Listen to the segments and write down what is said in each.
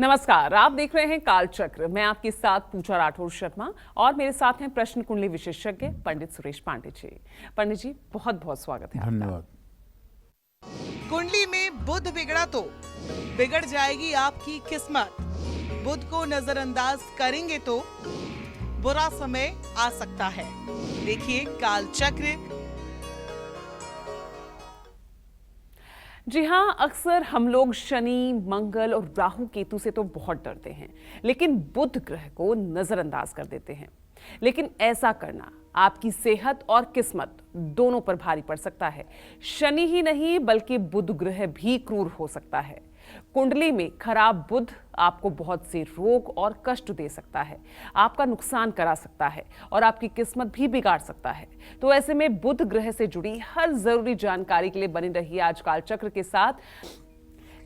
नमस्कार, आप देख रहे हैं कालचक्र। मैं आपके साथ पूजा राठौर शर्मा और मेरे साथ हैं प्रश्न कुंडली विशेषज्ञ पंडित सुरेश पांडे जी। पंडित जी, बहुत बहुत स्वागत है आपका। धन्यवाद। कुंडली में बुध बिगड़ा तो बिगड़ जाएगी आपकी किस्मत। बुध को नजरअंदाज करेंगे तो बुरा समय आ सकता है। देखिए कालचक्र। जी हाँ, अक्सर हम लोग शनि, मंगल और राहु केतु से तो बहुत डरते हैं, लेकिन बुध ग्रह को नजरअंदाज कर देते हैं। लेकिन ऐसा करना आपकी सेहत और किस्मत दोनों पर भारी पड़ सकता है। शनि ही नहीं बल्कि बुध ग्रह भी क्रूर हो सकता है। कुंडली में खराब बुध आपको बहुत से रोग और कष्ट दे सकता है, आपका नुकसान करा सकता है और आपकी किस्मत भी बिगाड़ सकता है। तो ऐसे में बुध ग्रह से जुड़ी हर जरूरी जानकारी के लिए बने रहिए आज कालचक्र के साथ।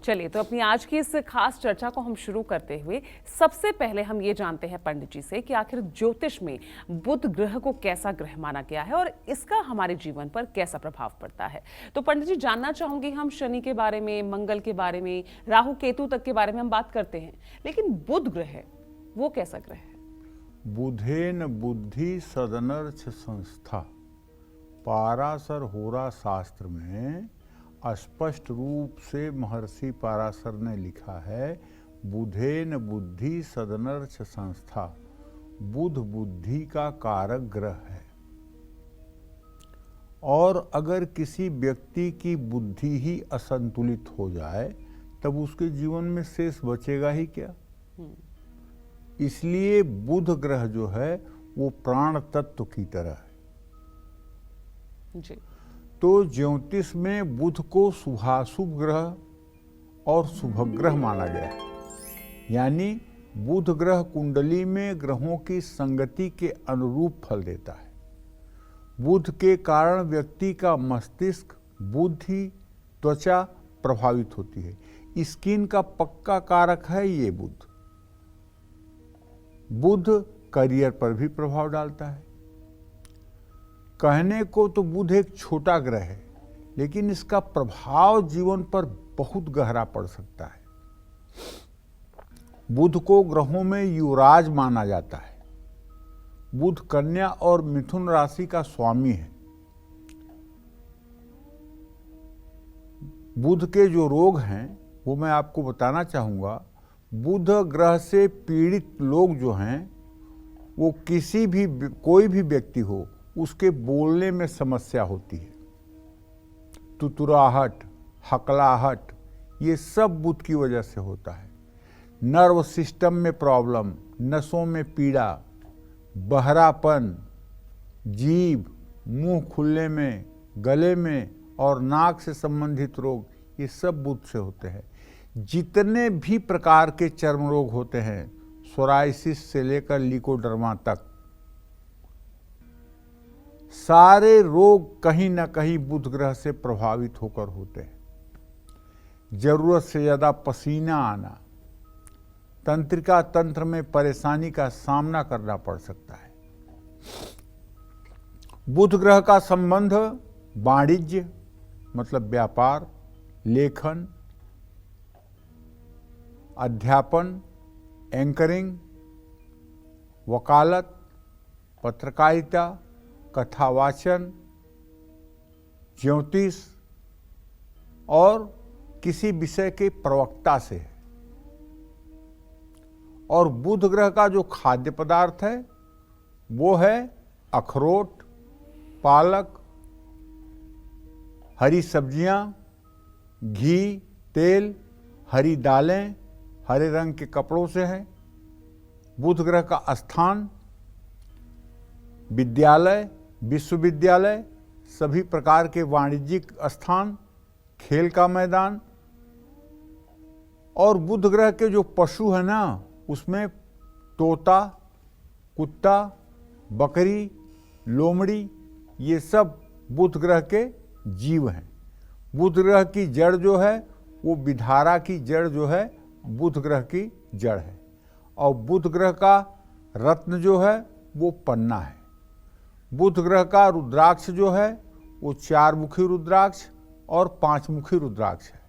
चलिए, तो अपनी आज की इस खास चर्चा को हम शुरू करते हुए सबसे पहले हम ये जानते हैं पंडित जी से कि आखिर ज्योतिष में बुध ग्रह को कैसा ग्रह माना गया है और इसका हमारे जीवन पर कैसा प्रभाव पड़ता है। तो पंडित जी, जानना चाहूंगी, हम शनि के बारे में, मंगल के बारे में, राहु केतु तक के बारे में हम बात करते हैं, लेकिन बुध ग्रह वो कैसा ग्रह है? बुधेन बुद्धि सदनर्थ संस्था, पाराशर होरा शास्त्र में स्पष्ट रूप से महर्षि पाराशर ने लिखा है, बुधेन बुद्धि सदनर्थ संस्था। बुध बुद्धि का कारक ग्रह है और अगर किसी व्यक्ति की बुद्धि ही असंतुलित हो जाए तब उसके जीवन में शेष बचेगा ही क्या। इसलिए बुध ग्रह जो है वो प्राण तत्व की तरह है जी। तो ज्योतिष में बुध को शुभाशुभ ग्रह और शुभग्रह माना गया है। यानी बुध ग्रह कुंडली में ग्रहों की संगति के अनुरूप फल देता है। बुध के कारण व्यक्ति का मस्तिष्क, बुद्धि, त्वचा प्रभावित होती है। स्किन का पक्का कारक है ये बुध। बुध करियर पर भी प्रभाव डालता है। कहने को तो बुध एक छोटा ग्रह है, लेकिन इसका प्रभाव जीवन पर बहुत गहरा पड़ सकता है। बुध को ग्रहों में युवराज माना जाता है। बुध कन्या और मिथुन राशि का स्वामी है। बुध के जो रोग हैं वो मैं आपको बताना चाहूँगा। बुध ग्रह से पीड़ित लोग जो हैं वो कोई भी व्यक्ति हो, उसके बोलने में समस्या होती है। तुतुराहट, हकलाहट, ये सब बुध की वजह से होता है। नर्व सिस्टम में प्रॉब्लम, नसों में पीड़ा, बहरापन, जीभ, मुंह खुलने में, गले में और नाक से संबंधित रोग, ये सब बुध से होते हैं। जितने भी प्रकार के चर्म रोग होते हैं, सोराइसिस से लेकर लिकोडर्मा तक, सारे रोग कहीं ना कहीं बुध ग्रह से प्रभावित होकर होते हैं। जरूरत से ज्यादा पसीना आना, तंत्रिका तंत्र में परेशानी का सामना करना पड़ सकता है। बुध ग्रह का संबंध वाणिज्य मतलब व्यापार, लेखन, अध्यापन, एंकरिंग, वकालत, पत्रकारिता, कथावाचन, ज्योतिष और किसी विषय के प्रवक्ता से है। और बुध ग्रह का जो खाद्य पदार्थ है वो है अखरोट, पालक, हरी सब्जियां, घी, तेल, हरी दालें, हरे रंग के कपड़ों से है। बुध ग्रह का स्थान विद्यालय, विश्वविद्यालय, सभी प्रकार के वाणिज्यिक स्थान, खेल का मैदान। और बुध ग्रह के जो पशु है ना, उसमें तोता, कुत्ता, बकरी, लोमड़ी, ये सब बुध ग्रह के जीव हैं। बुध ग्रह की जड़ जो है वो विधारा की जड़ जो है बुध ग्रह की जड़ है। और बुध ग्रह का रत्न जो है वो पन्ना है। बुध ग्रह का रुद्राक्ष जो है वो 4 मुखी रुद्राक्ष और 5 मुखी रुद्राक्ष है।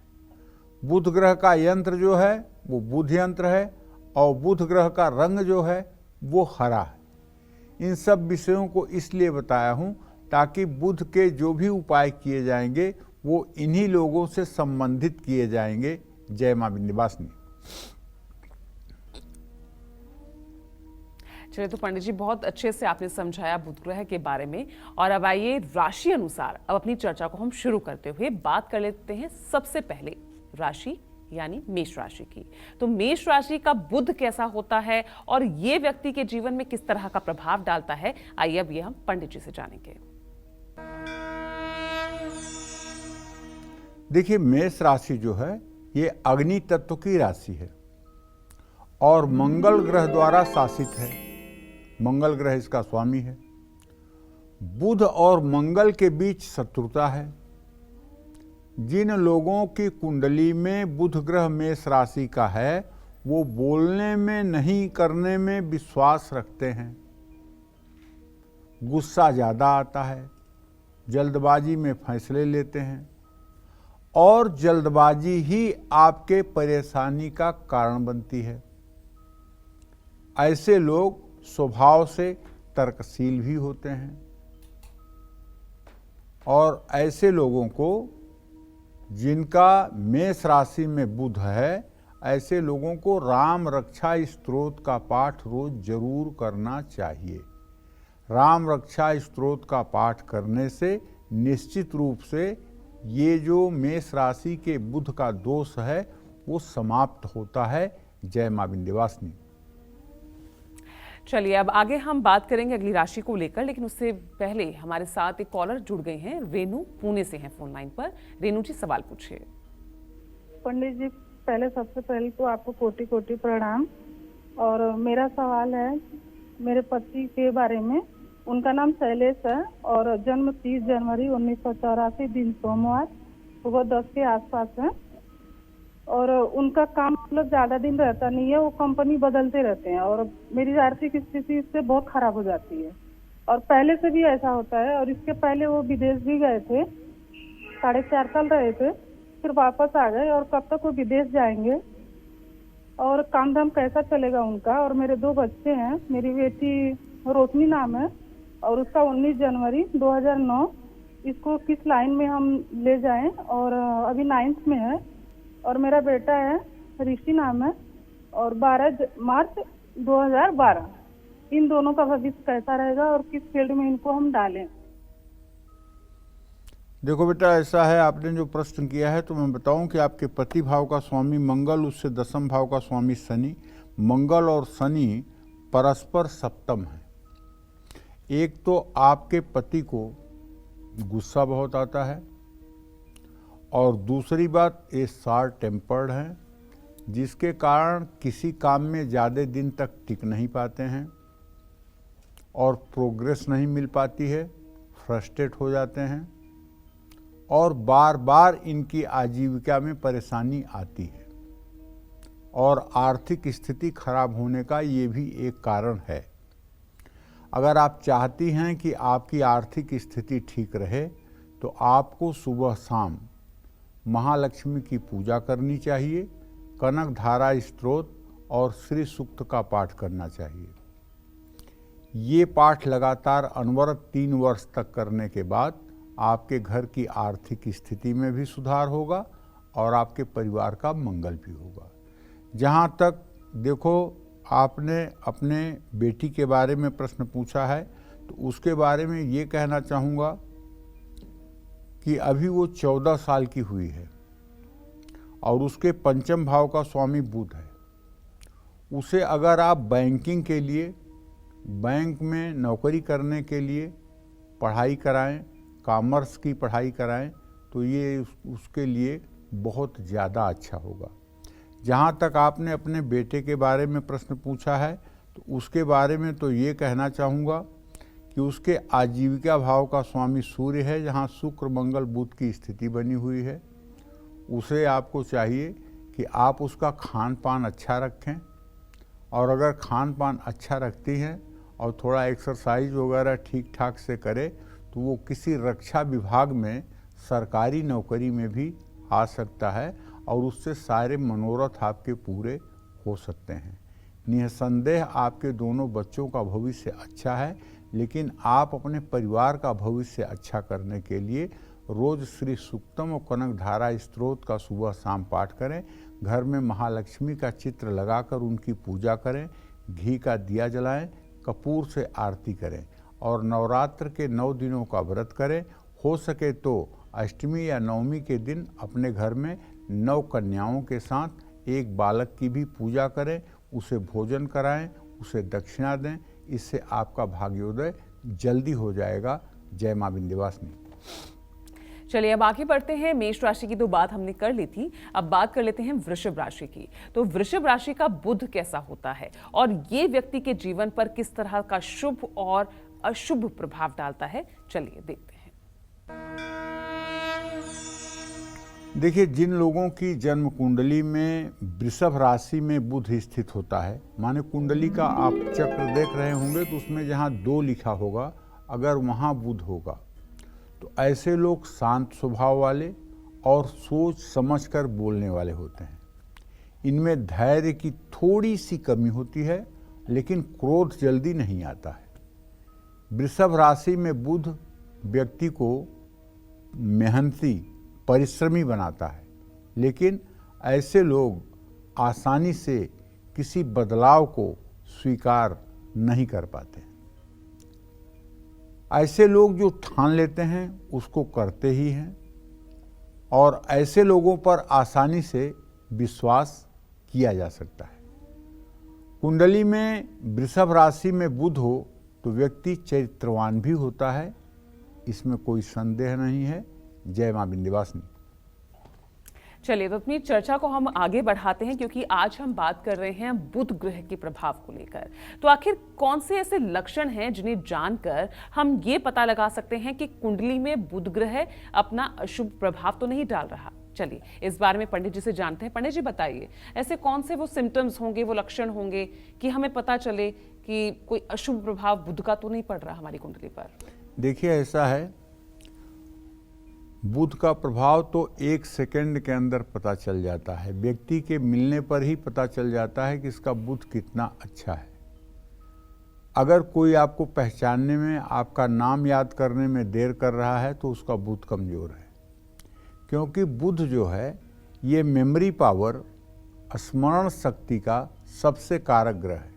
बुध ग्रह का यंत्र जो है वो बुध यंत्र है और बुध ग्रह का रंग जो है वो हरा है। इन सब विषयों को इसलिए बताया हूँ ताकि बुध के जो भी उपाय किए जाएंगे वो इन्हीं लोगों से संबंधित किए जाएंगे। जय मां विंध्यवासिनी। चलिए, तो पंडित जी बहुत अच्छे से आपने समझाया बुध ग्रह के बारे में। और अब आइए राशि अनुसार अब अपनी चर्चा को हम शुरू करते हुए बात कर लेते हैं सबसे पहले राशि यानी मेष राशि की। तो मेष राशि का बुध कैसा होता है और ये व्यक्ति के जीवन में किस तरह का प्रभाव डालता है, आइए अब ये हम पंडित जी से जानेंगे। देखिए, मेष राशि जो है ये अग्नि तत्व की राशि है और मंगल ग्रह द्वारा शासित है। मंगल ग्रह इसका स्वामी है। बुध और मंगल के बीच शत्रुता है। जिन लोगों की कुंडली में बुध ग्रह मेष राशि का है वो बोलने में नहीं करने में विश्वास रखते हैं। गुस्सा ज़्यादा आता है, जल्दबाजी में फैसले लेते हैं और जल्दबाजी ही आपके परेशानी का कारण बनती है। ऐसे लोग स्वभाव से तर्कशील भी होते हैं और ऐसे लोगों को जिनका मेष राशि में बुध है, ऐसे लोगों को राम रक्षा स्तोत्र का पाठ रोज जरूर करना चाहिए। राम रक्षा स्तोत्र का पाठ करने से निश्चित रूप से ये जो मेष राशि के बुध का दोष है वो समाप्त होता है। जय मां विंध्यवासिनी। चलिए, अब आगे हम बात करेंगे अगली राशि को लेकर, लेकिन उससे पहले हमारे साथ एक कॉलर जुड़ गए हैं। रेनू पुणे से हैं फोन लाइन पर। रेनू जी, सवाल पूछिए। पंडित जी, पहले सबसे पहले तो आपको कोटि कोटि प्रणाम। और मेरा सवाल है मेरे पति के बारे में। उनका नाम शैलेश है और जन्म 30 जनवरी 1984 दिन सोमवार सुबह 10 के आसपास है। और उनका काम मतलब ज्यादा दिन रहता नहीं है, वो कंपनी बदलते रहते हैं और मेरी आर्थिक स्थिति इससे बहुत खराब हो जाती है। और पहले से भी ऐसा होता है और इसके पहले वो विदेश भी गए थे, 4.5 साल रहे थे, फिर वापस आ गए। और कब तक वो विदेश जाएंगे और काम धाम कैसा चलेगा उनका। और मेरे 2 बच्चे हैं, मेरी बेटी रोशनी नाम है और उसका 19 जनवरी 2009। इसको किस लाइन में हम ले जाएं और अभी 9th में है। और मेरा बेटा है ऋषि नाम है और 12 मार्च 2012। इन दोनों का भविष्य कैसा रहेगा और किस फील्ड में इनको हम डालें। देखो बेटा, ऐसा है, आपने जो प्रश्न किया है तो मैं बताऊं कि आपके पति भाव का स्वामी मंगल, उससे 10th भाव का स्वामी शनि। मंगल और शनि परस्पर सप्तम है। एक तो आपके पति को गुस्सा बहुत आता है और दूसरी बात ये शॉर्ट टेम्पर्ड हैं, जिसके कारण किसी काम में ज़्यादा दिन तक टिक नहीं पाते हैं और प्रोग्रेस नहीं मिल पाती है, फ्रस्ट्रेट हो जाते हैं और बार बार इनकी आजीविका में परेशानी आती है और आर्थिक स्थिति खराब होने का ये भी एक कारण है। अगर आप चाहती हैं कि आपकी आर्थिक स्थिति ठीक रहे तो आपको सुबह शाम महालक्ष्मी की पूजा करनी चाहिए, कनक धारा स्तोत्र और श्री सूक्त का पाठ करना चाहिए। ये पाठ लगातार अनवरत 3 वर्ष तक करने के बाद आपके घर की आर्थिक स्थिति में भी सुधार होगा और आपके परिवार का मंगल भी होगा। जहाँ तक देखो, आपने अपने बेटी के बारे में प्रश्न पूछा है तो उसके बारे में ये कहना चाहूँगा कि अभी वो 14 साल की हुई है और उसके 5th भाव का स्वामी बुध है। उसे अगर आप बैंकिंग के लिए, बैंक में नौकरी करने के लिए पढ़ाई कराएं, कॉमर्स की पढ़ाई कराएं तो ये उसके लिए बहुत ज़्यादा अच्छा होगा। जहाँ तक आपने अपने बेटे के बारे में प्रश्न पूछा है तो उसके बारे में तो ये कहना चाहूँगा कि उसके आजीविका भाव का स्वामी सूर्य है, जहाँ शुक्र मंगल बुध की स्थिति बनी हुई है। उसे आपको चाहिए कि आप उसका खान पान अच्छा रखें और अगर खान पान अच्छा रखती हैं और थोड़ा एक्सरसाइज वगैरह ठीक ठाक से करे तो वो किसी रक्षा विभाग में सरकारी नौकरी में भी आ सकता है और उससे सारे मनोरथ आपके पूरे हो सकते हैं। निसंदेह आपके दोनों बच्चों का भविष्य अच्छा है, लेकिन आप अपने परिवार का भविष्य अच्छा करने के लिए रोज श्री सूक्तम और कनक धारा स्त्रोत का सुबह शाम पाठ करें। घर में महालक्ष्मी का चित्र लगाकर उनकी पूजा करें, घी का दिया जलाएं, कपूर से आरती करें और नवरात्र के 9 दिनों का व्रत करें। हो सके तो अष्टमी या नवमी के दिन अपने घर में 9 कन्याओं के साथ एक बालक की भी पूजा करें, उसे भोजन कराएं, उसे दक्षिणा दें। इससे आपका भाग्योदय जल्दी हो जाएगा। जय मां विंध्यवासिनी। चलिए अब आगे बढ़ते हैं। मेष राशि की तो बात हमने कर ली थी, अब बात कर लेते हैं वृषभ राशि की। तो वृषभ राशि का बुध कैसा होता है और ये व्यक्ति के जीवन पर किस तरह का शुभ और अशुभ प्रभाव डालता है, चलिए देखते हैं। देखिए, जिन लोगों की जन्म कुंडली में वृषभ राशि में बुध स्थित होता है, माने कुंडली का आप चक्र देख रहे होंगे तो उसमें जहाँ 2 लिखा होगा, अगर वहाँ बुध होगा तो ऐसे लोग शांत स्वभाव वाले और सोच समझकर बोलने वाले होते हैं। इनमें धैर्य की थोड़ी सी कमी होती है, लेकिन क्रोध जल्दी नहीं आता है। वृषभ राशि में बुध व्यक्ति को मेहनती परिश्रमी बनाता है, लेकिन ऐसे लोग आसानी से किसी बदलाव को स्वीकार नहीं कर पाते। ऐसे लोग जो ठान लेते हैं उसको करते ही हैं और ऐसे लोगों पर आसानी से विश्वास किया जा सकता है। कुंडली में वृषभ राशि में बुध हो तो व्यक्ति चरित्रवान भी होता है, इसमें कोई संदेह नहीं है। जय मां विंध्यवासिनी। चलिए तो अपनी चर्चा को हम आगे बढ़ाते हैं, क्योंकि आज हम बात कर रहे हैं बुध ग्रह के प्रभाव को लेकर। तो आखिर कौन से ऐसे लक्षण हैं जिन्हें जानकर हम ये पता लगा सकते हैं कि कुंडली में बुध ग्रह अपना अशुभ प्रभाव तो नहीं डाल रहा। चलिए इस बारे में पंडित जी से जानते हैं। पंडित जी बताइए, ऐसे कौन से वो सिम्टम्स होंगे, वो लक्षण होंगे कि हमें पता चले कि कोई अशुभ प्रभाव बुध का तो नहीं पड़ रहा हमारी कुंडली पर। देखिए, ऐसा है, बुध का प्रभाव तो 1 सेकंड के अंदर पता चल जाता है। व्यक्ति के मिलने पर ही पता चल जाता है कि इसका बुध कितना अच्छा है। अगर कोई आपको पहचानने में, आपका नाम याद करने में देर कर रहा है तो उसका बुध कमजोर है, क्योंकि बुध जो है ये मेमोरी पावर, स्मरण शक्ति का सबसे कारक ग्रह है।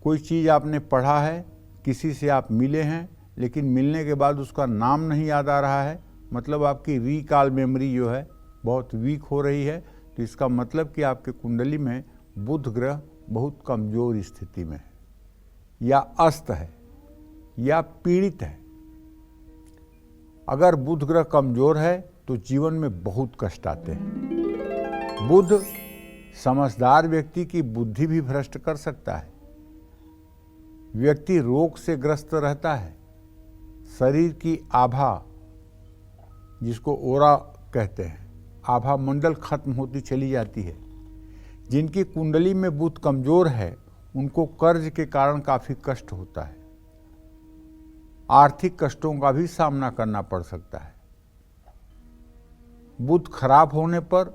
कोई चीज़ आपने पढ़ा है, किसी से आप मिले हैं, लेकिन मिलने के बाद उसका नाम नहीं याद आ रहा है, मतलब आपकी रिकॉल मेमोरी जो है बहुत वीक हो रही है। तो इसका मतलब कि आपके कुंडली में बुध ग्रह बहुत कमजोर स्थिति में है, या अस्त है, या पीड़ित है। अगर बुध ग्रह कमजोर है तो जीवन में बहुत कष्ट आते हैं। बुध समझदार व्यक्ति की बुद्धि भी भ्रष्ट कर सकता है। व्यक्ति रोग से ग्रस्त रहता है। शरीर की आभा, जिसको ओरा कहते हैं, आभा मंडल खत्म होती चली जाती है। जिनकी कुंडली में बुध कमजोर है उनको कर्ज के कारण काफी कष्ट होता है। आर्थिक कष्टों का भी सामना करना पड़ सकता है। बुध खराब होने पर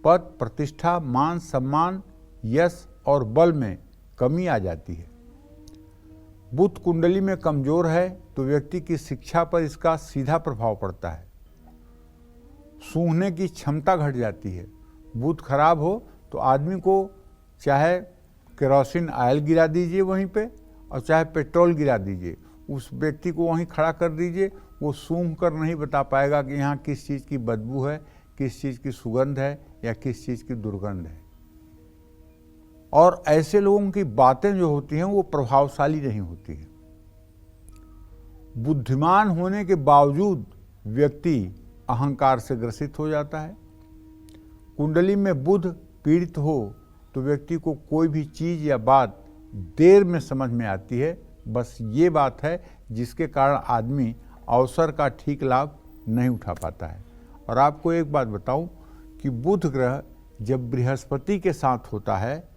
पद, प्रतिष्ठा, मान सम्मान, यश और बल में कमी आ जाती है। बुध कुंडली में कमजोर है तो व्यक्ति की शिक्षा पर इसका सीधा प्रभाव पड़ता है। सूंघने की क्षमता घट जाती है। बुध खराब हो तो आदमी को चाहे केरोसिन ऑयल गिरा दीजिए वहीं पे, और चाहे पेट्रोल गिरा दीजिए, उस व्यक्ति को वहीं खड़ा कर दीजिए, वो सूंघ कर नहीं बता पाएगा कि यहाँ किस चीज़ की बदबू है, किस चीज़ की सुगंध है या किस चीज़ की दुर्गंध है। और ऐसे लोगों की बातें जो होती हैं वो प्रभावशाली नहीं होती हैं। बुद्धिमान होने के बावजूद व्यक्ति अहंकार से ग्रसित हो जाता है। कुंडली में बुध पीड़ित हो तो व्यक्ति को कोई भी चीज़ या बात देर में समझ में आती है। बस ये बात है जिसके कारण आदमी अवसर का ठीक लाभ नहीं उठा पाता है। और आपको एक बात बताऊं कि बुध ग्रह जब बृहस्पति के साथ होता है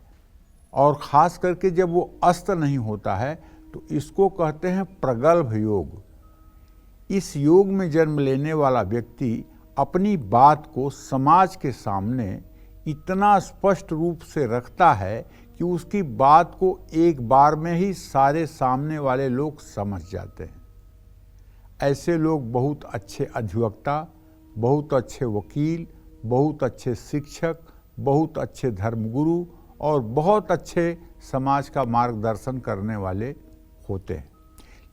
और ख़ास करके जब वो अस्त नहीं होता है तो इसको कहते हैं प्रगल्भ योग। इस योग में जन्म लेने वाला व्यक्ति अपनी बात को समाज के सामने इतना स्पष्ट रूप से रखता है कि उसकी बात को एक बार में ही सारे सामने वाले लोग समझ जाते हैं। ऐसे लोग बहुत अच्छे अधिवक्ता, बहुत अच्छे वकील, बहुत अच्छे शिक्षक, बहुत अच्छे धर्मगुरु और बहुत अच्छे समाज का मार्गदर्शन करने वाले होते हैं।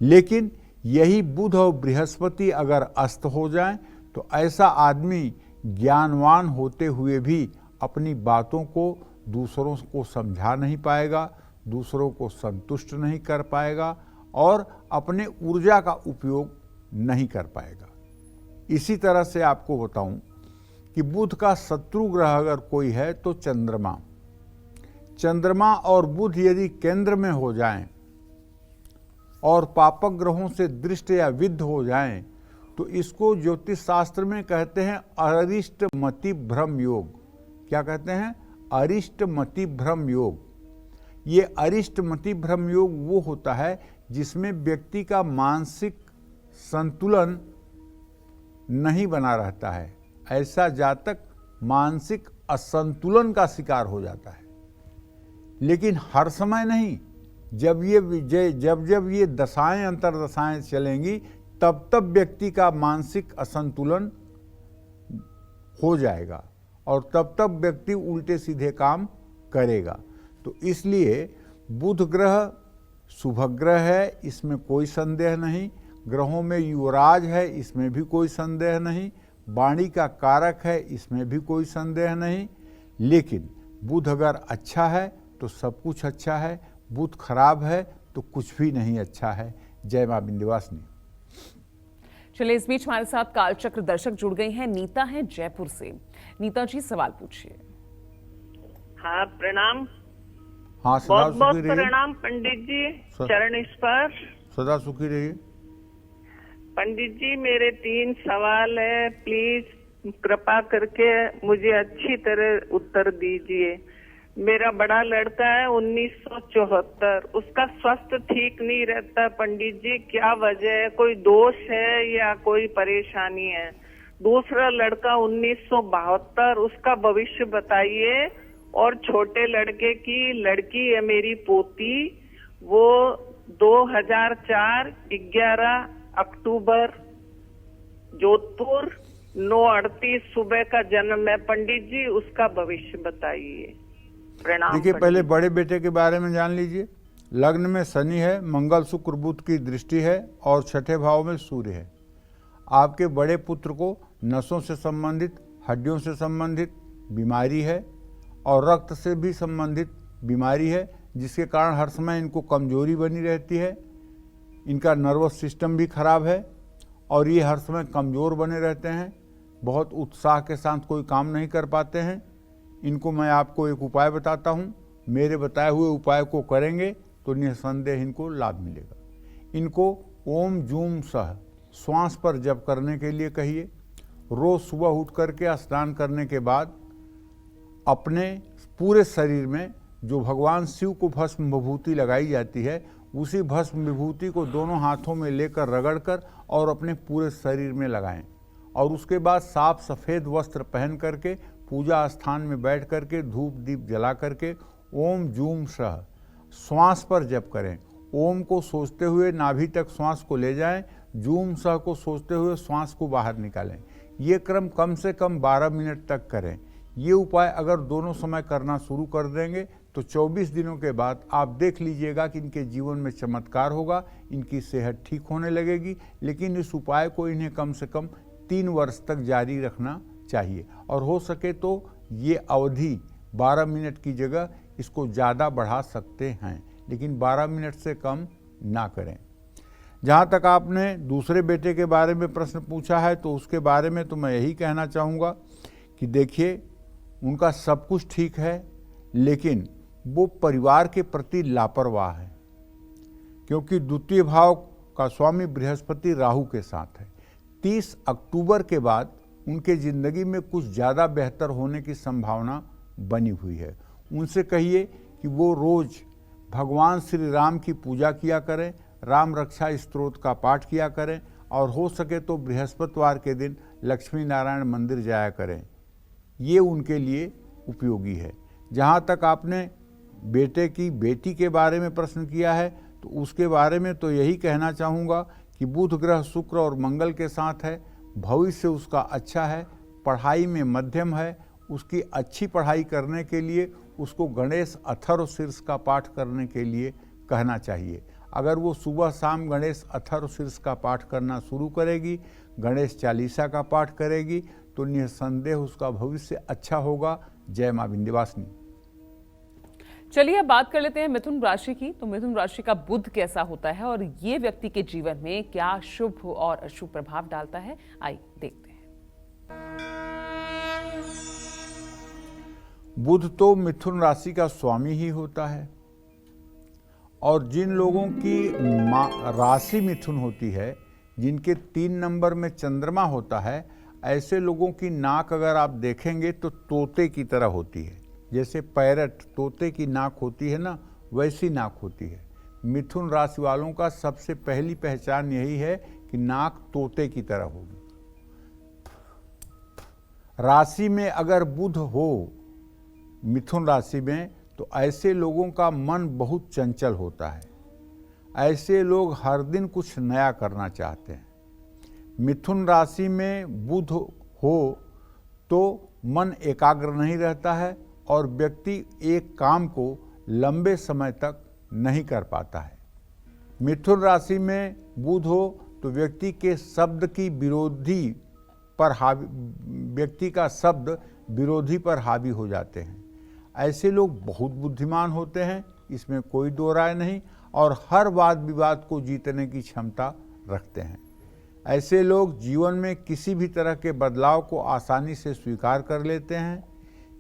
लेकिन यही बुध और बृहस्पति अगर अस्त हो जाएं तो ऐसा आदमी ज्ञानवान होते हुए भी अपनी बातों को दूसरों को समझा नहीं पाएगा, दूसरों को संतुष्ट नहीं कर पाएगा और अपने ऊर्जा का उपयोग नहीं कर पाएगा। इसी तरह से आपको बताऊं कि बुध का शत्रु ग्रह अगर कोई है तो चंद्रमा। चंद्रमा और बुध यदि केंद्र में हो जाएं और पापक ग्रहों से दृष्ट या विद्ध हो जाएं तो इसको ज्योतिष शास्त्र में कहते हैं अरिष्टमति भ्रम योग। क्या कहते हैं? अरिष्टमति भ्रम योग। ये अरिष्टमति भ्रम योग वो होता है जिसमें व्यक्ति का मानसिक संतुलन नहीं बना रहता है। ऐसा जातक मानसिक असंतुलन का शिकार हो जाता है। लेकिन हर समय नहीं, जब ये दशाएं अंतर्दशाएं चलेंगी तब तब व्यक्ति का मानसिक असंतुलन हो जाएगा और तब तब व्यक्ति उल्टे सीधे काम करेगा। तो इसलिए बुध ग्रह शुभ ग्रह है, इसमें कोई संदेह नहीं। ग्रहों में युवराज है, इसमें भी कोई संदेह नहीं। वाणी का कारक है, इसमें भी कोई संदेह नहीं। लेकिन बुध अगर अच्छा है तो सब कुछ अच्छा है, बुध खराब है तो कुछ भी नहीं अच्छा है। जय मां विंध्यवासिनी। चलिए, इस बीच हमारे साथ कालचक्र दर्शक जुड़ गई हैं। नीता है जयपुर से। नीता जी, सवाल पूछिए। हाँ, प्रणाम। हाँ, सदा बहुत बहुत सुखी रहिए। प्रणाम पंडित जी, चरण स्पर्श। सदा सुखी रहिए। पंडित जी, मेरे 3 सवाल है, प्लीज कृपा करके मुझे अच्छी तरह उत्तर दीजिए। मेरा बड़ा लड़का है 1974, उसका स्वास्थ्य ठीक नहीं रहता पंडित जी, क्या वजह है? कोई दोष है या कोई परेशानी है? दूसरा लड़का 1972, उसका भविष्य बताइए। और छोटे लड़के की लड़की है मेरी पोती, वो 2004 11 अक्टूबर जोधपुर 9:38 सुबह का जन्म है पंडित जी, उसका भविष्य बताइए। प्रणाम। देखिए, पहले बड़े बेटे के बारे में जान लीजिए। लग्न में शनि है, मंगल शुक्र बुध की दृष्टि है और छठे भाव में सूर्य है। आपके बड़े पुत्र को नसों से संबंधित, हड्डियों से संबंधित बीमारी है और रक्त से भी संबंधित बीमारी है, जिसके कारण हर समय इनको कमजोरी बनी रहती है। इनका नर्वस सिस्टम भी खराब है और ये हर समय कमज़ोर बने रहते हैं, बहुत उत्साह के साथ कोई काम नहीं कर पाते हैं। इनको मैं आपको एक उपाय बताता हूँ, मेरे बताए हुए उपाय को करेंगे तो निसंदेह इनको लाभ मिलेगा। इनको ओम जूम सह श्वास पर जप करने के लिए कहिए। रोज सुबह उठ करके स्नान करने के बाद अपने पूरे शरीर में जो भगवान शिव को भस्म विभूति लगाई जाती है, उसी भस्म विभूति को दोनों हाथों में लेकर रगड़कर और अपने पूरे शरीर में लगाएं और उसके बाद साफ सफ़ेद वस्त्र पहन करके पूजा स्थान में बैठ करके धूप दीप जला करके ओम जूम सह श्वास पर जप करें। ओम को सोचते हुए नाभि तक श्वास को ले जाएं, जूम सह को सोचते हुए श्वास को बाहर निकालें। ये क्रम कम से कम 12 मिनट तक करें। ये उपाय अगर दोनों समय करना शुरू कर देंगे तो 24 दिनों के बाद आप देख लीजिएगा कि इनके जीवन में चमत्कार होगा, इनकी सेहत ठीक होने लगेगी। लेकिन इस उपाय को इन्हें कम से कम 3 वर्ष तक जारी रखना चाहिए और हो सके तो ये अवधि 12 मिनट की जगह इसको ज़्यादा बढ़ा सकते हैं, लेकिन 12 मिनट से कम ना करें। जहाँ तक आपने दूसरे बेटे के बारे में प्रश्न पूछा है तो उसके बारे में तो मैं यही कहना चाहूँगा कि देखिए, उनका सब कुछ ठीक है, लेकिन वो परिवार के प्रति लापरवाह है, क्योंकि द्वितीय भाव का स्वामी बृहस्पति राहु के साथ है। 30 अक्टूबर के बाद उनके ज़िंदगी में कुछ ज़्यादा बेहतर होने की संभावना बनी हुई है। उनसे कहिए कि वो रोज़ भगवान श्री राम की पूजा किया करें, राम रक्षा स्तोत्र का पाठ किया करें और हो सके तो बृहस्पतिवार के दिन लक्ष्मी नारायण मंदिर जाया करें, ये उनके लिए उपयोगी है। जहाँ तक आपने बेटी के बारे में प्रश्न किया है, तो उसके बारे में तो यही कहना चाहूँगा कि बुध ग्रह शुक्र और मंगल के साथ है, भविष्य उसका अच्छा है, पढ़ाई में मध्यम है। उसकी अच्छी पढ़ाई करने के लिए उसको गणेश अथर्वशीर्ष का पाठ करने के लिए कहना चाहिए। अगर वो सुबह शाम गणेश अथर्वशीर्ष का पाठ करना शुरू करेगी, गणेश चालीसा का पाठ करेगी, तो निसंदेह उसका भविष्य अच्छा होगा। जय मां विंध्यवासिनी। चलिए अब बात कर लेते हैं मिथुन राशि की। तो मिथुन राशि का बुध कैसा होता है और ये व्यक्ति के जीवन में क्या शुभ और अशुभ प्रभाव डालता है, आइए देखते हैं। बुध तो मिथुन राशि का स्वामी ही होता है, और जिन लोगों की राशि मिथुन होती है, जिनके 3 नंबर में चंद्रमा होता है, ऐसे लोगों की नाक अगर आप देखेंगे तो तोते की तरह होती है। जैसे पैरट तोते की नाक होती है ना, वैसी नाक होती है। मिथुन राशि वालों का सबसे पहली पहचान यही है कि नाक तोते की तरह होगी। राशि में अगर बुध हो मिथुन राशि में, तो ऐसे लोगों का मन बहुत चंचल होता है। ऐसे लोग हर दिन कुछ नया करना चाहते हैं। मिथुन राशि में बुध हो तो मन एकाग्र नहीं रहता है और व्यक्ति एक काम को लंबे समय तक नहीं कर पाता है। मिथुन राशि में बुध हो तो व्यक्ति के शब्द की विरोधी पर हावी, व्यक्ति का शब्द विरोधी पर हावी हो जाते हैं। ऐसे लोग बहुत बुद्धिमान होते हैं, इसमें कोई दो राय नहीं, और हर वाद विवाद को जीतने की क्षमता रखते हैं। ऐसे लोग जीवन में किसी भी तरह के बदलाव को आसानी से स्वीकार कर लेते हैं।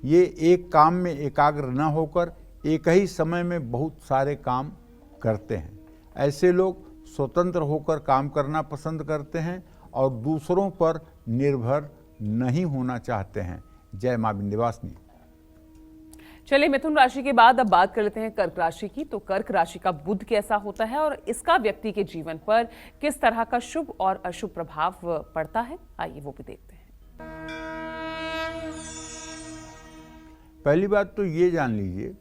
ये एक काम में एकाग्र न होकर एक ही समय में बहुत सारे काम करते हैं। ऐसे लोग स्वतंत्र होकर काम करना पसंद करते हैं और दूसरों पर निर्भर नहीं होना चाहते हैं। जय मां विंध्यवासिनी। चलिए मिथुन राशि के बाद अब बात कर लेते हैं कर्क राशि की। तो कर्क राशि का बुध कैसा होता है और इसका व्यक्ति के जीवन पर किस तरह का शुभ और अशुभ प्रभाव पड़ता है, आइए वो भी देखते हैं। पहली बात तो ये जान लीजिए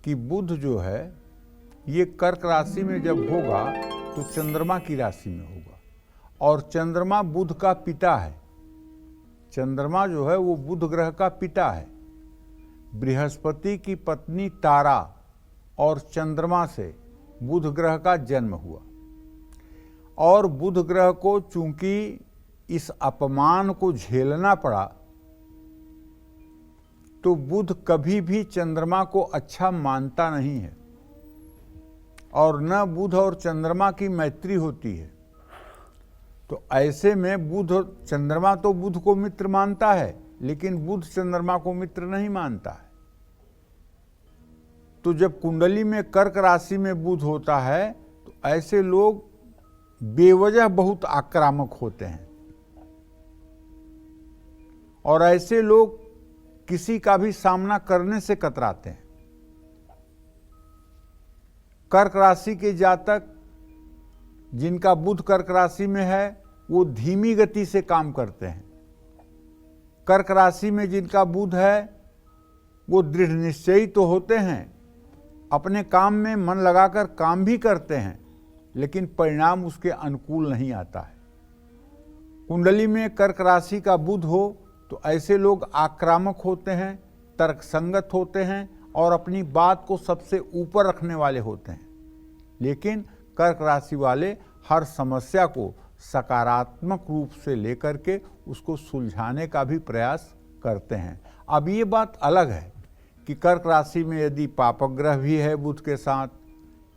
कि बुध जो है ये कर्क राशि में जब होगा तो चंद्रमा की राशि में होगा, और चंद्रमा बुध का पिता है। चंद्रमा जो है वो बुध ग्रह का पिता है। बृहस्पति की पत्नी तारा और चंद्रमा से बुध ग्रह का जन्म हुआ, और बुध ग्रह को चूंकि इस अपमान को झेलना पड़ा, तो बुध कभी भी चंद्रमा को अच्छा मानता नहीं है, और न बुध और चंद्रमा की मैत्री होती है। तो ऐसे में बुध और चंद्रमा तो बुध को मित्र मानता है, लेकिन बुध चंद्रमा को मित्र नहीं मानता है। तो जब कुंडली में कर्क राशि में बुध होता है तो ऐसे लोग बेवजह बहुत आक्रामक होते हैं, और ऐसे लोग किसी का भी सामना करने से कतराते हैं। कर्क राशि के जातक जिनका बुध कर्क राशि में है वो धीमी गति से काम करते हैं। कर्क राशि में जिनका बुध है वो दृढ़ निश्चयी तो होते हैं, अपने काम में मन लगाकर काम भी करते हैं, लेकिन परिणाम उसके अनुकूल नहीं आता है। कुंडली में कर्क राशि का बुध हो तो ऐसे लोग आक्रामक होते हैं, तर्कसंगत होते हैं और अपनी बात को सबसे ऊपर रखने वाले होते हैं। लेकिन कर्क राशि वाले हर समस्या को सकारात्मक रूप से लेकर के उसको सुलझाने का भी प्रयास करते हैं। अब ये बात अलग है कि कर्क राशि में यदि पापक ग्रह भी है बुध के साथ,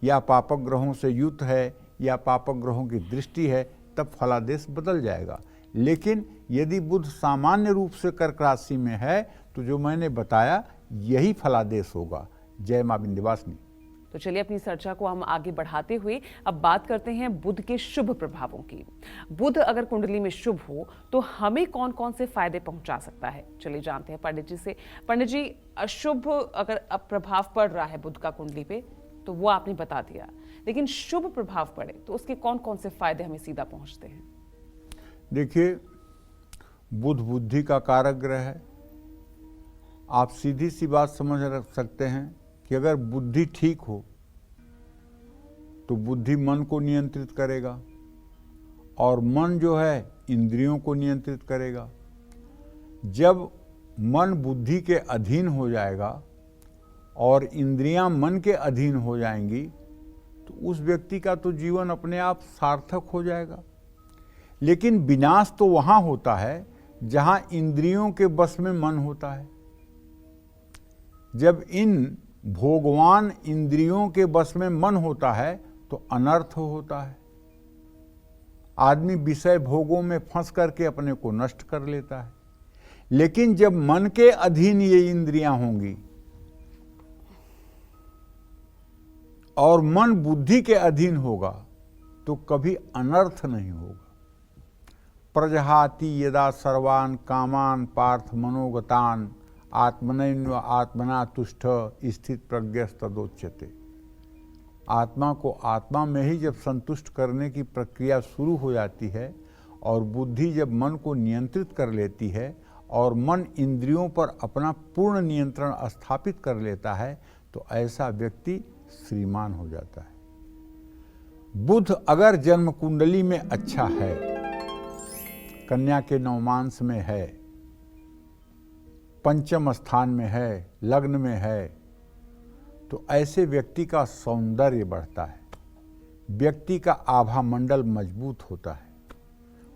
या पापक ग्रहों से युक्त है, या पापक ग्रहों की दृष्टि है, तब फलादेश बदल जाएगा। लेकिन यदि बुध सामान्य रूप से कर्क राशि में है तो जो मैंने बताया यही फलादेश होगा। जय मां विंध्यवासिनी। तो चलिए अपनी चर्चा को हम आगे बढ़ाते हुए अब बात करते हैं बुध के शुभ प्रभावों की। बुध अगर कुंडली में शुभ हो तो हमें कौन कौन से फायदे पहुंचा सकता है, चलिए जानते हैं पंडित जी से। पंडित जी, अशुभ अगर अब प्रभाव पड़ रहा है बुध का कुंडली पे तो वो आपने बता दिया, लेकिन शुभ प्रभाव पड़े तो उसके कौन कौन से फायदे हमें सीधा पहुंचते हैं? देखिए, बुध बुद्धि का कारक ग्रह है। आप सीधी सी बात समझ सकते हैं कि अगर बुद्धि ठीक हो तो बुद्धि मन को नियंत्रित करेगा और मन जो है इंद्रियों को नियंत्रित करेगा। जब मन बुद्धि के अधीन हो जाएगा और इंद्रियां मन के अधीन हो जाएंगी तो उस व्यक्ति का तो जीवन अपने आप सार्थक हो जाएगा। लेकिन विनाश तो वहां होता है जहां इंद्रियों के बस में मन होता है। जब इन भोगवान इंद्रियों के बस में मन होता है तो अनर्थ होता है। आदमी विषय भोगों में फंस करके अपने को नष्ट कर लेता है। लेकिन जब मन के अधीन ये इंद्रियां होंगी और मन बुद्धि के अधीन होगा तो कभी अनर्थ नहीं होगा। प्रजहाति यदा सर्वान कामान पार्थ मनोगतान आत्मनैव आत्मना तुष्ट स्थित प्रज्ञस्तदोच्यते। आत्मा को आत्मा में ही जब संतुष्ट करने की प्रक्रिया शुरू हो जाती है और बुद्धि जब मन को नियंत्रित कर लेती है और मन इंद्रियों पर अपना पूर्ण नियंत्रण स्थापित कर लेता है तो ऐसा व्यक्ति श्रीमान हो जाता है। बुध अगर जन्म कुंडली में अच्छा है, कन्या के नवमांश में है, पंचम स्थान में है, लग्न में है, तो ऐसे व्यक्ति का सौंदर्य बढ़ता है, व्यक्ति का आभा मंडल मजबूत होता है।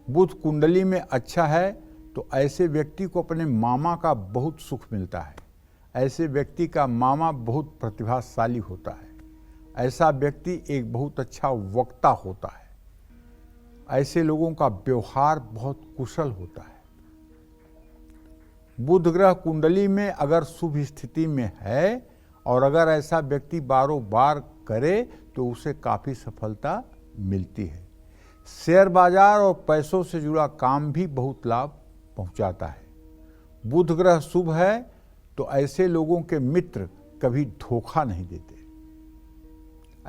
बुध कुंडली में अच्छा है तो ऐसे व्यक्ति को अपने मामा का बहुत सुख मिलता है। ऐसे व्यक्ति का मामा बहुत प्रतिभाशाली होता है। ऐसा व्यक्ति एक बहुत अच्छा वक्ता होता है। ऐसे लोगों का व्यवहार बहुत कुशल होता है। बुध ग्रह कुंडली में अगर शुभ स्थिति में है और अगर ऐसा व्यक्ति बारों बार करे तो उसे काफ़ी सफलता मिलती है। शेयर बाजार और पैसों से जुड़ा काम भी बहुत लाभ पहुंचाता है। बुध ग्रह शुभ है तो ऐसे लोगों के मित्र कभी धोखा नहीं देते।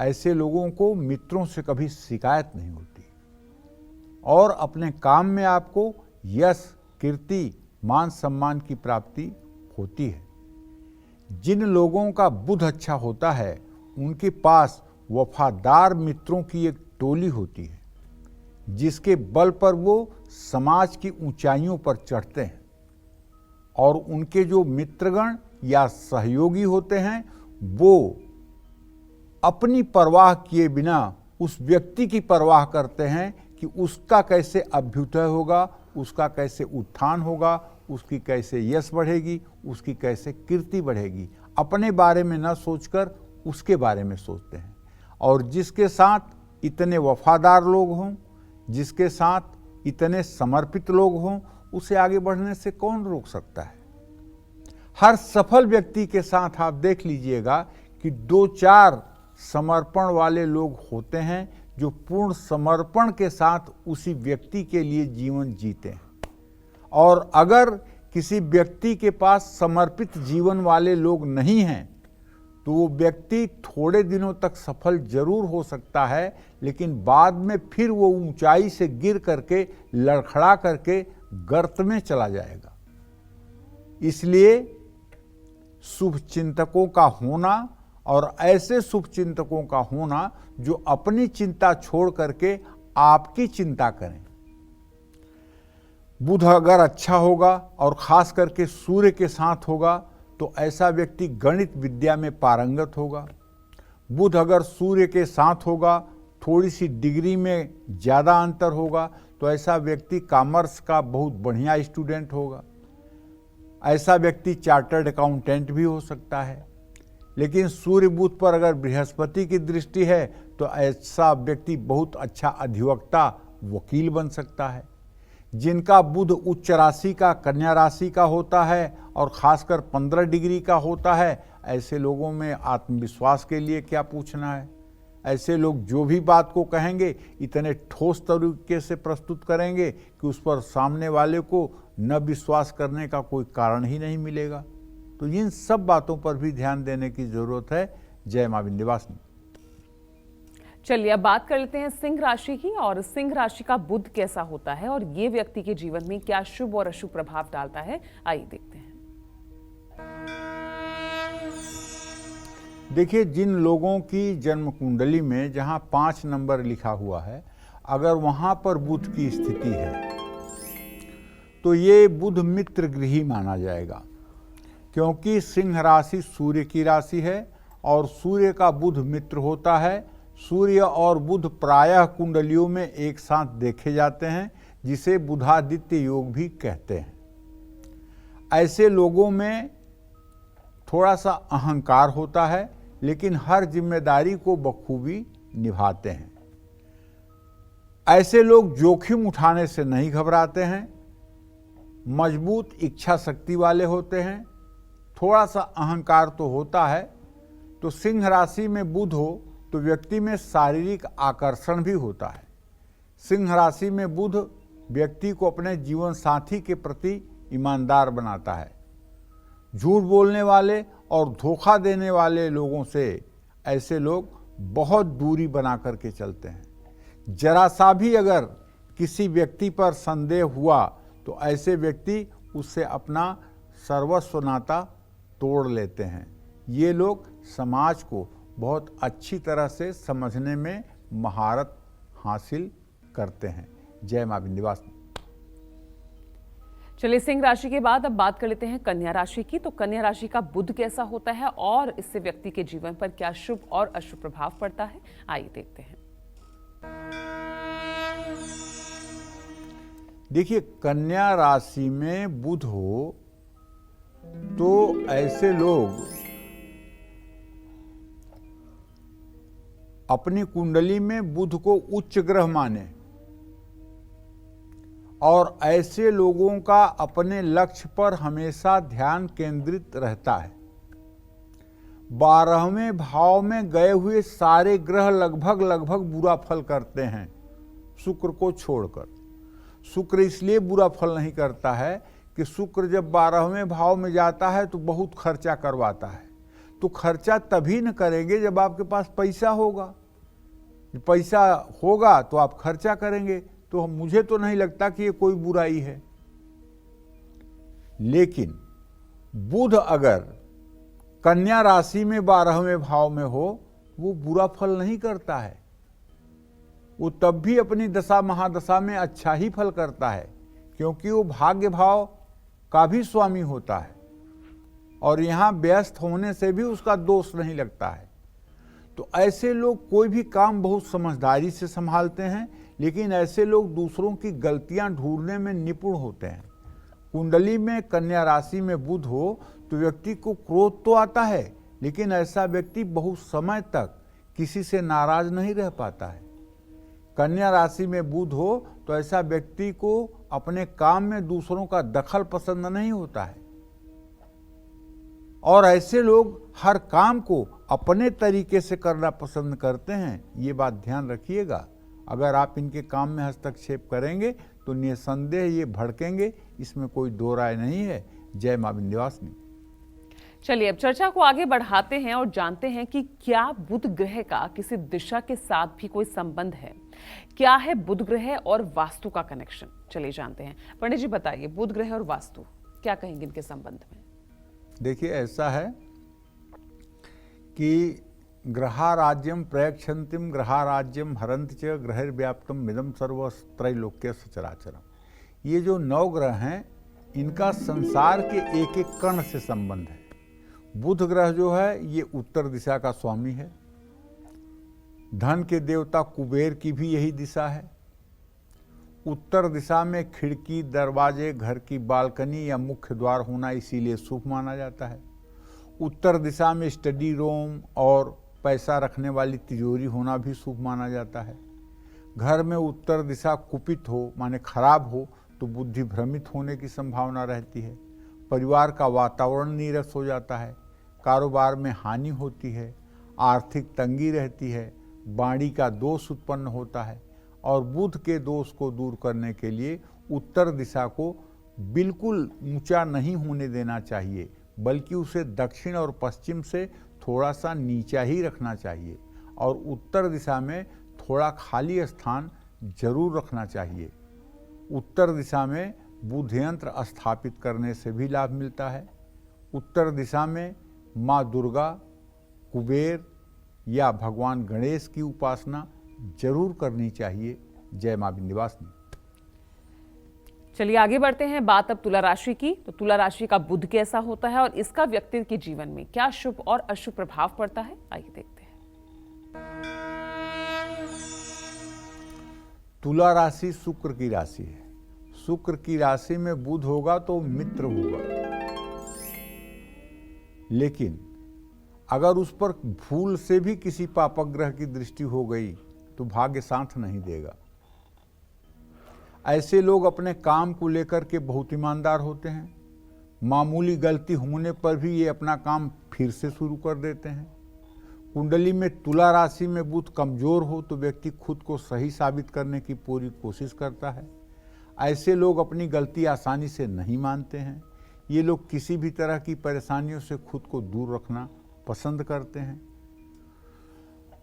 ऐसे लोगों को मित्रों से कभी शिकायत नहीं होती और अपने काम में आपको यश, कीर्ति, मान सम्मान की प्राप्ति होती है। जिन लोगों का बुध अच्छा होता है उनके पास वफादार मित्रों की एक टोली होती है जिसके बल पर वो समाज की ऊंचाइयों पर चढ़ते हैं और उनके जो मित्रगण या सहयोगी होते हैं वो अपनी परवाह किए बिना उस व्यक्ति की परवाह करते हैं कि उसका कैसे अभ्युदय होगा, उसका कैसे उत्थान होगा, उसकी कैसे यश बढ़ेगी, उसकी कैसे कीर्ति बढ़ेगी। अपने बारे में न सोचकर उसके बारे में सोचते हैं। और जिसके साथ इतने वफादार लोग हों, जिसके साथ इतने समर्पित लोग हों, उसे आगे बढ़ने से कौन रोक सकता है। हर सफल व्यक्ति के साथ आप देख लीजिएगा कि 2-4 समर्पण वाले लोग होते हैं जो पूर्ण समर्पण के साथ उसी व्यक्ति के लिए जीवन जीते हैं। और अगर किसी व्यक्ति के पास समर्पित जीवन वाले लोग नहीं हैं तो वो व्यक्ति थोड़े दिनों तक सफल जरूर हो सकता है, लेकिन बाद में फिर वो ऊंचाई से गिर करके लड़खड़ा करके गर्त में चला जाएगा। इसलिए शुभ चिंतकों का होना और ऐसे शुभ चिंतकों का होना जो अपनी चिंता छोड़ करके आपकी चिंता करें। बुध अगर अच्छा होगा और खास करके सूर्य के साथ होगा तो ऐसा व्यक्ति गणित विद्या में पारंगत होगा। बुध अगर सूर्य के साथ होगा, थोड़ी सी डिग्री में ज़्यादा अंतर होगा तो ऐसा व्यक्ति कॉमर्स का बहुत बढ़िया स्टूडेंट होगा। ऐसा व्यक्ति चार्टर्ड अकाउंटेंट भी हो सकता है। लेकिन सूर्य बुध पर अगर बृहस्पति की दृष्टि है तो ऐसा व्यक्ति बहुत अच्छा अधिवक्ता, वकील बन सकता है। जिनका बुध उच्च राशि का, कन्या राशि का होता है और खासकर 15 डिग्री का होता है, ऐसे लोगों में आत्मविश्वास के लिए क्या पूछना है। ऐसे लोग जो भी बात को कहेंगे इतने ठोस तरीके से प्रस्तुत करेंगे कि उस पर सामने वाले को न विश्वास करने का कोई कारण ही नहीं मिलेगा। तो इन सब बातों पर भी ध्यान देने की जरूरत है। जय मां विंध्यवासिनी। चलिए अब बात कर लेते हैं सिंह राशि की। और सिंह राशि का बुध कैसा होता है और ये व्यक्ति के जीवन में क्या शुभ और अशुभ प्रभाव डालता है, आइए देखते हैं। देखिए, जिन लोगों की जन्म कुंडली में जहां 5 नंबर लिखा हुआ है, अगर वहां पर बुध की स्थिति है तो ये बुध मित्र गृही माना जाएगा, क्योंकि सिंह राशि सूर्य की राशि है और सूर्य का बुध मित्र होता है। सूर्य और बुध प्रायः कुंडलियों में एक साथ देखे जाते हैं, जिसे बुधादित्य योग भी कहते हैं। ऐसे लोगों में थोड़ा सा अहंकार होता है, लेकिन हर जिम्मेदारी को बखूबी निभाते हैं। ऐसे लोग जोखिम उठाने से नहीं घबराते हैं, मजबूत इच्छा शक्ति वाले होते हैं। थोड़ा सा अहंकार तो होता है। तो सिंह राशि में बुध हो तो व्यक्ति में शारीरिक आकर्षण भी होता है। सिंह राशि में बुध व्यक्ति को अपने जीवन साथी के प्रति ईमानदार बनाता है। झूठ बोलने वाले और धोखा देने वाले लोगों से ऐसे लोग बहुत दूरी बना करके चलते हैं। जरा सा भी अगर किसी व्यक्ति पर संदेह हुआ तो ऐसे व्यक्ति उससे अपना सर्वस्व नाता तोड़ लेते हैं। ये लोग समाज को बहुत अच्छी तरह से समझने में महारत हासिल करते हैं। जय मां विंध्यवासिनी। चलिए, सिंह राशि के बाद अब बात कर लेते हैं कन्या राशि की। तो कन्या राशि का बुध कैसा होता है और इससे व्यक्ति के जीवन पर क्या शुभ और अशुभ प्रभाव पड़ता है, आइए देखते हैं। देखिए, कन्या राशि में बुध हो तो ऐसे लोग अपनी कुंडली में बुध को उच्च ग्रह माने और ऐसे लोगों का अपने लक्ष्य पर हमेशा ध्यान केंद्रित रहता है। 12वें भाव में गए हुए सारे ग्रह लगभग बुरा फल करते हैं, शुक्र को छोड़कर। शुक्र इसलिए बुरा फल नहीं करता है कि शुक्र जब 12वें भाव में जाता है तो बहुत खर्चा करवाता है। तो खर्चा तभी न करेंगे जब आपके पास पैसा होगा। पैसा होगा तो आप खर्चा करेंगे। तो मुझे तो नहीं लगता कि ये कोई बुराई है। लेकिन बुध अगर कन्या राशि में 12वें भाव में हो, वो बुरा फल नहीं करता है। वो तब भी अपनी दशा महादशा में अच्छा ही फल करता है, क्योंकि वो भाग्य भाव का भी स्वामी होता है और यहाँ व्यस्त होने से भी उसका दोष नहीं लगता है। तो ऐसे लोग कोई भी काम बहुत समझदारी से संभालते हैं, लेकिन ऐसे लोग दूसरों की गलतियां ढूंढने में निपुण होते हैं। कुंडली में कन्या राशि में बुध हो तो व्यक्ति को क्रोध तो आता है, लेकिन ऐसा व्यक्ति बहुत समय तक किसी से नाराज नहीं रह पाता है। कन्या राशि में बुध हो तो ऐसा व्यक्ति को अपने काम में दूसरों का दखल पसंद नहीं होता है और ऐसे लोग हर काम को अपने तरीके से करना पसंद करते हैं। ये बात ध्यान रखिएगा। अगर आप इनके काम में हस्तक्षेप करेंगे तो निसंदेह ये भड़केंगे, इसमें कोई दो राय नहीं है। जय मां विंध्यवासिनी। चलिए अब चर्चा को आगे बढ़ाते हैं और जानते हैं कि क्या बुध ग्रह का किसी दिशा के साथ भी कोई संबंध है। क्या है बुध ग्रह और वास्तु का कनेक्शन, चलिए जानते हैं। पंडित जी बताइए, बुध ग्रह और वास्तु क्या कहेंगे इनके संबंध में। देखिए, ऐसा है कि ग्रहाराज्यम प्रयक्षन्तिम ग्रहाराज्यम हरन्ति च ग्रहैर्व्याप्तम मिदं सर्व त्रैलोक्य सचराचरम। ये जो 9 ग्रह हैं, इनका संसार के एक एक कण से संबंध है। बुध ग्रह जो है ये उत्तर दिशा का स्वामी है। धन के देवता कुबेर की भी यही दिशा है। उत्तर दिशा में खिड़की, दरवाजे, घर की बालकनी या मुख्य द्वार होना इसीलिए शुभ माना जाता है। उत्तर दिशा में स्टडी रूम और पैसा रखने वाली तिजोरी होना भी शुभ माना जाता है। घर में उत्तर दिशा कुपित हो माने खराब हो तो बुद्धि भ्रमित होने की संभावना रहती है। परिवार का वातावरण नीरस हो जाता है। कारोबार में हानि होती है। आर्थिक तंगी रहती है। वाणी का दोष उत्पन्न होता है। और बुध के दोष को दूर करने के लिए उत्तर दिशा को बिल्कुल ऊंचा नहीं होने देना चाहिए, बल्कि उसे दक्षिण और पश्चिम से थोड़ा सा नीचा ही रखना चाहिए। और उत्तर दिशा में थोड़ा खाली स्थान जरूर रखना चाहिए। उत्तर दिशा में बुध यंत्र स्थापित करने से भी लाभ मिलता है। उत्तर दिशा में माँ दुर्गा, कुबेर या भगवान गणेश की उपासना जरूर करनी चाहिए। जय माँ विंध्यवासिनी। चलिए आगे बढ़ते हैं। बात अब तुला राशि की। तो तुला राशि का बुध कैसा होता है और इसका व्यक्ति के जीवन में क्या शुभ और अशुभ प्रभाव पड़ता है, आइए देखते हैं। तुला राशि शुक्र की राशि है। शुक्र की राशि में बुध होगा तो मित्र होगा, लेकिन अगर उस पर भूल से भी किसी पापक ग्रह की दृष्टि हो गई तो भाग्य साथ नहीं देगा। ऐसे लोग अपने काम को लेकर के बहुत ईमानदार होते हैं। मामूली गलती होने पर भी ये अपना काम फिर से शुरू कर देते हैं। कुंडली में तुला राशि में बुध कमजोर हो तो व्यक्ति खुद को सही साबित करने की पूरी कोशिश करता है। ऐसे लोग अपनी गलती आसानी से नहीं मानते हैं। ये लोग किसी भी तरह की परेशानियों से खुद को दूर रखना पसंद करते हैं।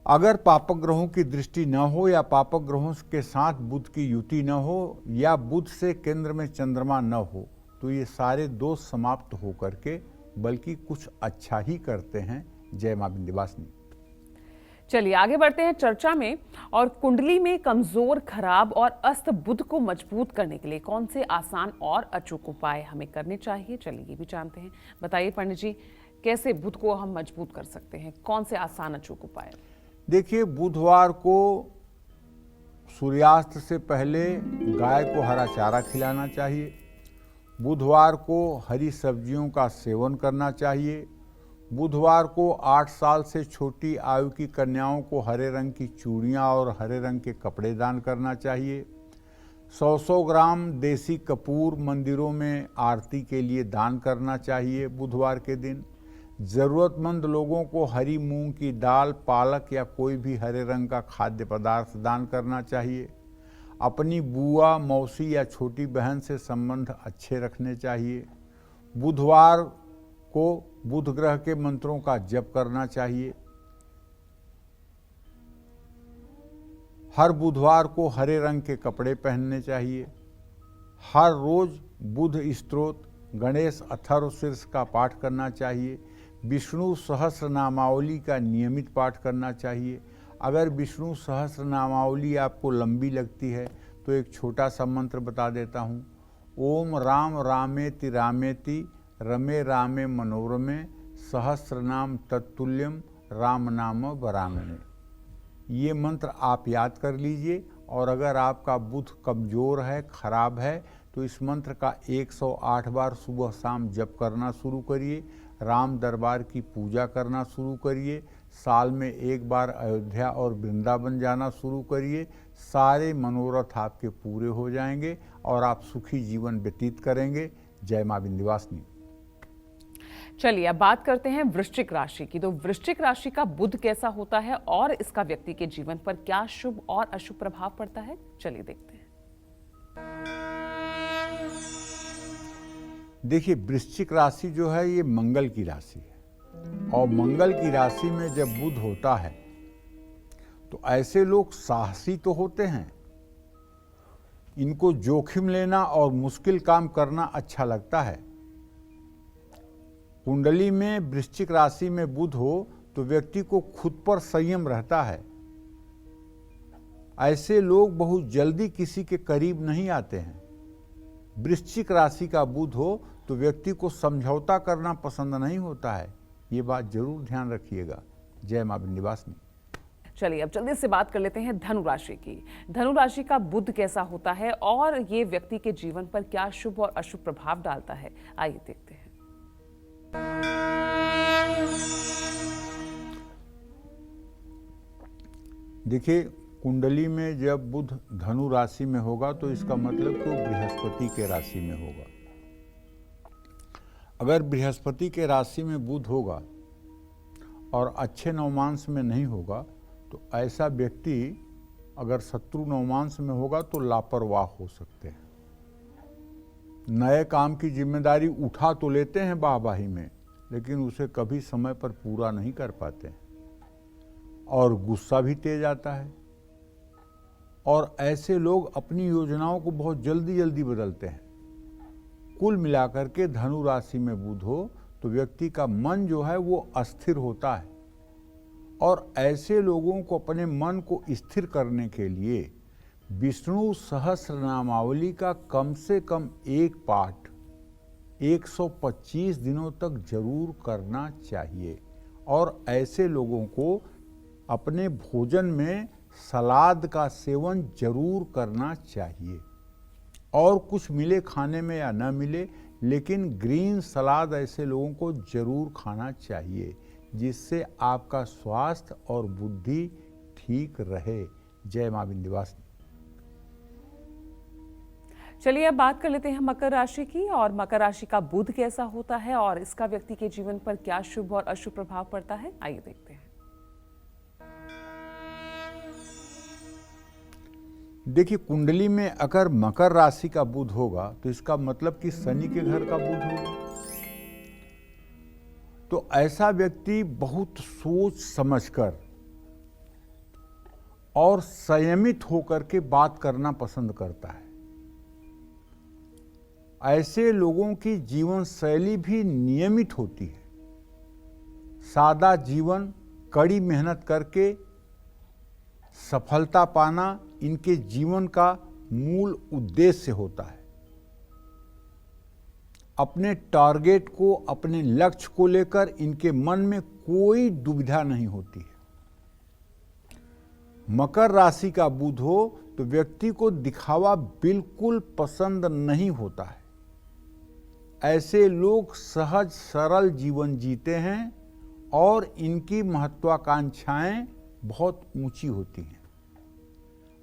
अगर पापक ग्रहों की दृष्टि न हो या पापक ग्रहों के साथ बुध की युति न हो या बुध से केंद्र में चंद्रमा न हो तो ये सारे दोष समाप्त हो करके बल्कि कुछ अच्छा ही करते हैं। जय मां विंध्यवासिनी। चलिए आगे बढ़ते हैं चर्चा में। और कुंडली में कमजोर, खराब और अस्त बुध को मजबूत करने के लिए कौन से आसान और अचूक उपाय हमें करने चाहिए, चलिए ये भी जानते हैं। बताइए पंडित जी, कैसे बुध को हम मजबूत कर सकते हैं, कौन से आसान अचूक उपाय? देखिए, बुधवार को सूर्यास्त से पहले गाय को हरा चारा खिलाना चाहिए। बुधवार को हरी सब्जियों का सेवन करना चाहिए। बुधवार को 8 साल से छोटी आयु की कन्याओं को हरे रंग की चूड़ियाँ और हरे रंग के कपड़े दान करना चाहिए। 100 ग्राम देसी कपूर मंदिरों में आरती के लिए दान करना चाहिए। बुधवार के दिन ज़रूरतमंद लोगों को हरी मूंग की दाल, पालक या कोई भी हरे रंग का खाद्य पदार्थ दान करना चाहिए। अपनी बुआ, मौसी या छोटी बहन से संबंध अच्छे रखने चाहिए। बुधवार को बुध ग्रह के मंत्रों का जप करना चाहिए। हर बुधवार को हरे रंग के कपड़े पहनने चाहिए। हर रोज बुध स्तोत्र, गणेश अथर्वशीर्ष का पाठ करना चाहिए। विष्णु सहस्र नामावली का नियमित पाठ करना चाहिए। अगर विष्णु सहस्र नामावली आपको लंबी लगती है तो एक छोटा सा मंत्र बता देता हूँ। ओम राम रामेति रामेति रमे रामे मनोरमे सहस्र नाम तत्तुल्यम राम नाम वरानने। ये मंत्र आप याद कर लीजिए। और अगर आपका बुध कमजोर है, खराब है, तो इस मंत्र का 108 बार सुबह शाम जप करना शुरू करिए। राम दरबार की पूजा करना शुरू करिए। साल में एक बार अयोध्या और वृंदावन जाना शुरू करिए। सारे मनोरथ आपके पूरे हो जाएंगे और आप सुखी जीवन व्यतीत करेंगे। जय मां विंध्यवासिनी। चलिए अब बात करते हैं वृश्चिक राशि की। तो वृश्चिक राशि का बुध कैसा होता है और इसका व्यक्ति के जीवन पर क्या शुभ और अशुभ प्रभाव पड़ता है, चलिए देखते हैं। देखिए, वृश्चिक राशि जो है ये मंगल की राशि है और मंगल की राशि में जब बुध होता है तो ऐसे लोग साहसी तो होते हैं। इनको जोखिम लेना और मुश्किल काम करना अच्छा लगता है। कुंडली में वृश्चिक राशि में बुध हो तो व्यक्ति को खुद पर संयम रहता है। ऐसे लोग बहुत जल्दी किसी के करीब नहीं आते हैं। वृश्चिक राशि का बुध हो तो व्यक्ति को समझौता करना पसंद नहीं होता है। ये बात जरूर ध्यान रखिएगा। जय मां विंध्यवासिनी। चलिए अब जल्दी से बात कर लेते हैं धनु राशि की। धनु राशि का बुध कैसा होता है और ये व्यक्ति के जीवन पर क्या शुभ और अशुभ प्रभाव डालता है, आइए देखते हैं। देखिए, कुंडली में जब बुध धनु राशि में होगा तो इसका मतलब तो बृहस्पति के राशि में होगा। अगर बृहस्पति के राशि में बुध होगा और अच्छे नवमांश में नहीं होगा तो ऐसा व्यक्ति अगर शत्रु नवमांश में होगा तो लापरवाह हो सकते हैं। नए काम की जिम्मेदारी उठा तो लेते हैं वाहवाही में, लेकिन उसे कभी समय पर पूरा नहीं कर पाते हैं। और गुस्सा भी तेज आता है। और ऐसे लोग अपनी योजनाओं को बहुत जल्दी जल्दी बदलते हैं। कुल मिलाकर के धनु राशि में बुध हो तो व्यक्ति का मन जो है वो अस्थिर होता है। और ऐसे लोगों को अपने मन को स्थिर करने के लिए विष्णु सहस्र नामावली का कम से कम एक पाठ 125 दिनों तक जरूर करना चाहिए। और ऐसे लोगों को अपने भोजन में सलाद का सेवन जरूर करना चाहिए। और कुछ मिले खाने में या न मिले, लेकिन ग्रीन सलाद ऐसे लोगों को जरूर खाना चाहिए, जिससे आपका स्वास्थ्य और बुद्धि ठीक रहे। जय मां विंध्यवासिनी। चलिए अब बात कर लेते हैं मकर राशि की। और मकर राशि का बुध कैसा होता है और इसका व्यक्ति के जीवन पर क्या शुभ और अशुभ प्रभाव पड़ता है, आइए देखते हैं। देखिए, कुंडली में अगर मकर राशि का बुध होगा तो इसका मतलब कि शनि के घर का बुध होगा। तो ऐसा व्यक्ति बहुत सोच समझकर और संयमित होकर के बात करना पसंद करता है। ऐसे लोगों की जीवन शैली भी नियमित होती है। सादा जीवन, कड़ी मेहनत करके सफलता पाना इनके जीवन का मूल उद्देश्य होता है। अपने टारगेट को, अपने लक्ष्य को लेकर इनके मन में कोई दुविधा नहीं होती है। मकर राशि का बुध हो तो व्यक्ति को दिखावा बिल्कुल पसंद नहीं होता है। ऐसे लोग सहज सरल जीवन जीते हैं और इनकी महत्वाकांक्षाएं बहुत ऊंची होती हैं।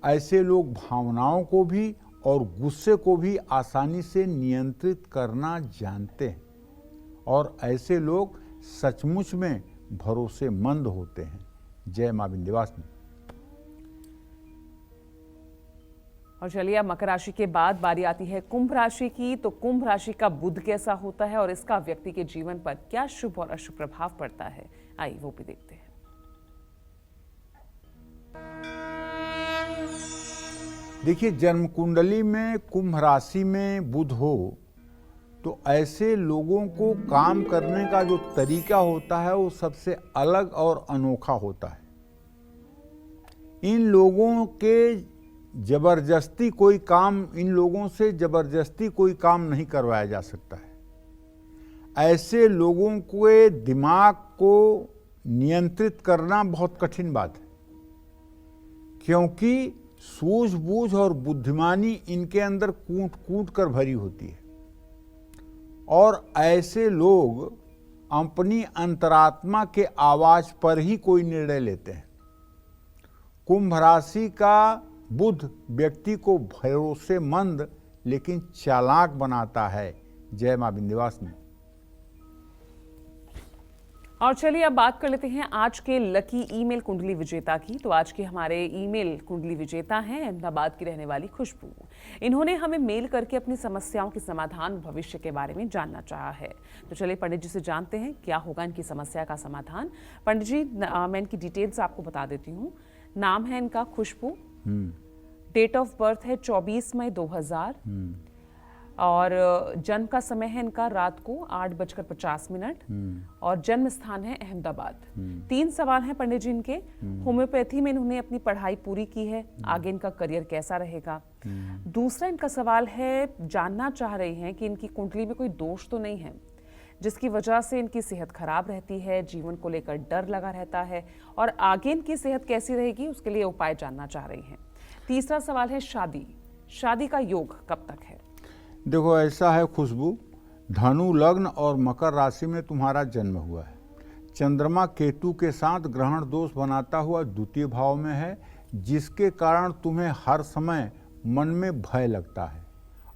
ऐसे लोग भावनाओं को भी और गुस्से को भी आसानी से नियंत्रित करना जानते हैं। और ऐसे लोग सचमुच में भरोसेमंद होते हैं। जय मां विंध्यवासिनी। और चलिए अब मकर राशि के बाद बारी आती है कुंभ राशि की। तो कुंभ राशि का बुध कैसा होता है और इसका व्यक्ति के जीवन पर क्या शुभ और अशुभ प्रभाव पड़ता है, आइए वो भी देखते हैं। देखिए, जन्म कुंडली में कुंभ राशि में बुध हो तो ऐसे लोगों को काम करने का जो तरीका होता है वो सबसे अलग और अनोखा होता है। इन लोगों से जबरदस्ती कोई काम नहीं करवाया जा सकता है। ऐसे लोगों के दिमाग को नियंत्रित करना बहुत कठिन बात है, क्योंकि सूझबूझ और बुद्धिमानी इनके अंदर कूट कूट कर भरी होती है। और ऐसे लोग अपनी अंतरात्मा के आवाज पर ही कोई निर्णय लेते हैं। कुंभ राशि का बुध व्यक्ति को भरोसेमंद लेकिन चालाक बनाता है। जय मां विंध्यवासिनी। और चलिए अब बात कर लेते हैं आज के लकी ईमेल कुंडली विजेता की। तो आज के हमारे ईमेल कुंडली विजेता हैं अहमदाबाद की रहने वाली खुशबू। इन्होंने हमें मेल करके अपनी समस्याओं के समाधान, भविष्य के बारे में जानना चाहा है। तो चलिए पंडित जी से जानते हैं क्या होगा इनकी समस्या का समाधान। पंडित जी, मैं इनकी डिटेल्स आपको बता देती हूँ। नाम है इनका खुशबू, डेट ऑफ बर्थ है 24 मई 2000 और जन्म का समय है इनका रात को 8:50 और जन्म स्थान है अहमदाबाद। 3 सवाल हैं पंडित जी इनके। होम्योपैथी में इन्होंने अपनी पढ़ाई पूरी की है, आगे इनका करियर कैसा रहेगा। दूसरा इनका सवाल है, जानना चाह रही हैं कि इनकी कुंडली में कोई दोष तो नहीं है जिसकी वजह से इनकी सेहत खराब रहती है, जीवन को लेकर डर लगा रहता है और आगे इनकी सेहत कैसी रहेगी उसके लिए उपाय जानना चाह रही हैं। तीसरा सवाल है शादी का योग कब तक है। देखो, ऐसा है खुशबू, धनु लग्न और मकर राशि में तुम्हारा जन्म हुआ है। चंद्रमा केतु के साथ ग्रहण दोष बनाता हुआ द्वितीय भाव में है, जिसके कारण तुम्हें हर समय मन में भय लगता है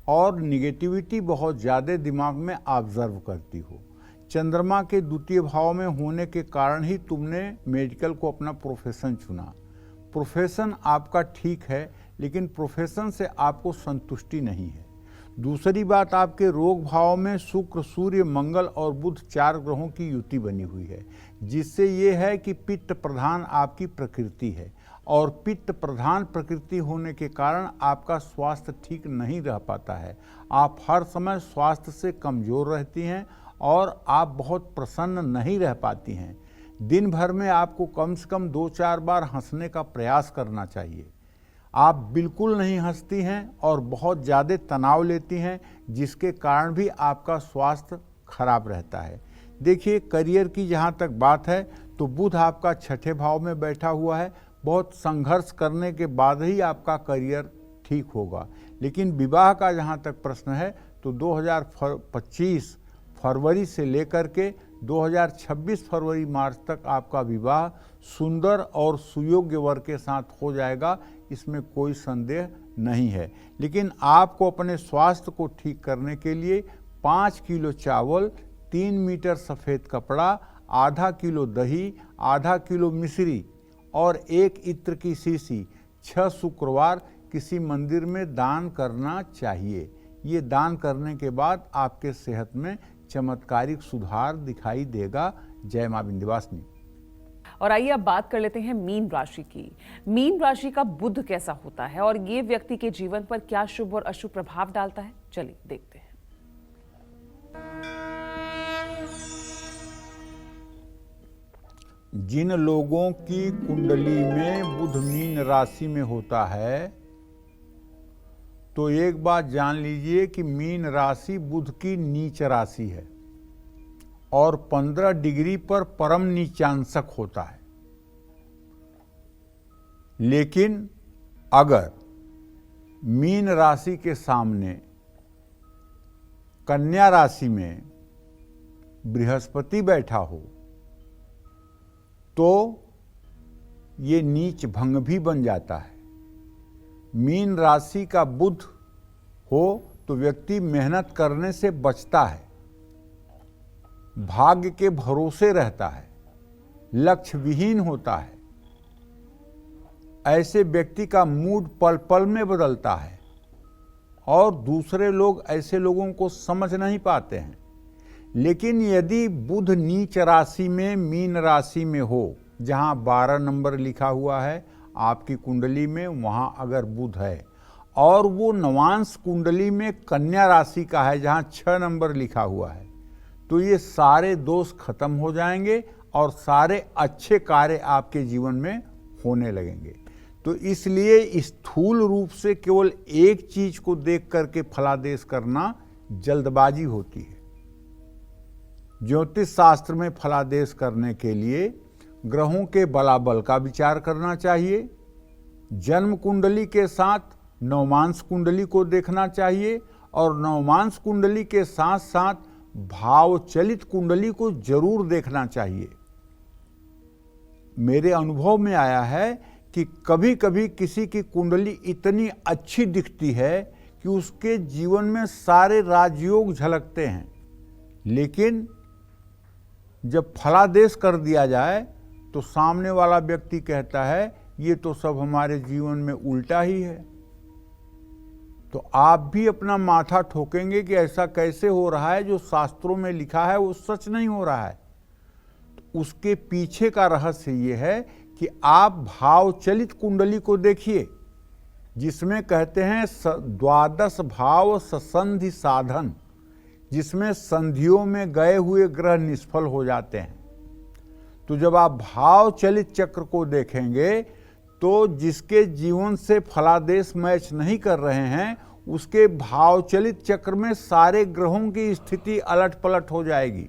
और निगेटिविटी बहुत ज़्यादा दिमाग में ऑब्जर्व करती हो। चंद्रमा के द्वितीय भाव में होने के कारण ही तुमने मेडिकल को अपना प्रोफेशन चुना। प्रोफेशन आपका ठीक है, लेकिन प्रोफेशन से आपको संतुष्टि नहीं है। दूसरी बात, आपके रोग भाव में शुक्र, सूर्य, मंगल और बुध 4 ग्रहों की युति बनी हुई है, जिससे ये है कि पित्त प्रधान आपकी प्रकृति है और पित्त प्रधान प्रकृति होने के कारण आपका स्वास्थ्य ठीक नहीं रह पाता है। आप हर समय स्वास्थ्य से कमज़ोर रहती हैं और आप बहुत प्रसन्न नहीं रह पाती हैं। दिन भर में आपको कम से कम 2-4 बार हंसने का प्रयास करना चाहिए। आप बिल्कुल नहीं हंसती हैं और बहुत ज़्यादा तनाव लेती हैं, जिसके कारण भी आपका स्वास्थ्य खराब रहता है। देखिए, करियर की जहाँ तक बात है तो बुध आपका 6ठे भाव में बैठा हुआ है। बहुत संघर्ष करने के बाद ही आपका करियर ठीक होगा। लेकिन विवाह का जहाँ तक प्रश्न है तो 2025 फरवरी से लेकर के 2026 फरवरी मार्च तक आपका विवाह सुंदर और सुयोग्य वर के साथ हो जाएगा, इसमें कोई संदेह नहीं है। लेकिन आपको अपने स्वास्थ्य को ठीक करने के लिए 5 किलो चावल, 3 मीटर सफ़ेद कपड़ा, आधा किलो दही, आधा किलो मिश्री और 1 इत्र की शीशी 6 शुक्रवार किसी मंदिर में दान करना चाहिए। ये दान करने के बाद आपके सेहत में चमत्कारिक सुधार दिखाई देगा। जय मां विंध्यवासिनी। और आइए अब बात कर लेते हैं मीन राशि की। मीन राशि का बुध कैसा होता है और ये व्यक्ति के जीवन पर क्या शुभ और अशुभ प्रभाव डालता है, चलिए देखते हैं। जिन लोगों की कुंडली में बुध मीन राशि में होता है तो एक बात जान लीजिए कि मीन राशि बुध की नीच राशि है और 15 डिग्री पर परम नीचांशक होता है। लेकिन अगर मीन राशि के सामने कन्या राशि में बृहस्पति बैठा हो तो ये नीच भंग भी बन जाता है। मीन राशि का बुध हो तो व्यक्ति मेहनत करने से बचता है, भाग्य के भरोसे रहता है, लक्ष्य विहीन होता है। ऐसे व्यक्ति का मूड पल पल में बदलता है और दूसरे लोग ऐसे लोगों को समझ नहीं पाते हैं। लेकिन यदि बुध नीच राशि में मीन राशि में हो, जहां 12 नंबर लिखा हुआ है आपकी कुंडली में, वहां अगर बुध है और वो नवांश कुंडली में कन्या राशि का है जहां 6 नंबर लिखा हुआ है, तो ये सारे दोष खत्म हो जाएंगे और सारे अच्छे कार्य आपके जीवन में होने लगेंगे। तो इसलिए स्थूल रूप से केवल एक चीज को देख करके फलादेश करना जल्दबाजी होती है। ज्योतिष शास्त्र में फलादेश करने के लिए ग्रहों के बलाबल का विचार करना चाहिए, जन्म कुंडली के साथ नवमांश कुंडली को देखना चाहिए और नवमांश कुंडली के साथ साथ भावचलित कुंडली को जरूर देखना चाहिए। मेरे अनुभव में आया है कि कभी कभी किसी की कुंडली इतनी अच्छी दिखती है कि उसके जीवन में सारे राजयोग झलकते हैं, लेकिन जब फलादेश कर दिया जाए तो सामने वाला व्यक्ति कहता है ये तो सब हमारे जीवन में उल्टा ही है। तो आप भी अपना माथा ठोकेंगे कि ऐसा कैसे हो रहा है, जो शास्त्रों में लिखा है वो सच नहीं हो रहा है। तो उसके पीछे का रहस्य ये है कि आप भावचलित कुंडली को देखिए, जिसमें कहते हैं 12 भाव ससंधि साधन, जिसमें संधियों में गए हुए ग्रह निष्फल हो जाते हैं। तो जब आप भावचलित चक्र को देखेंगे तो जिसके जीवन से फलादेश मैच नहीं कर रहे हैं, उसके भावचलित चक्र में सारे ग्रहों की स्थिति अलट पलट हो जाएगी।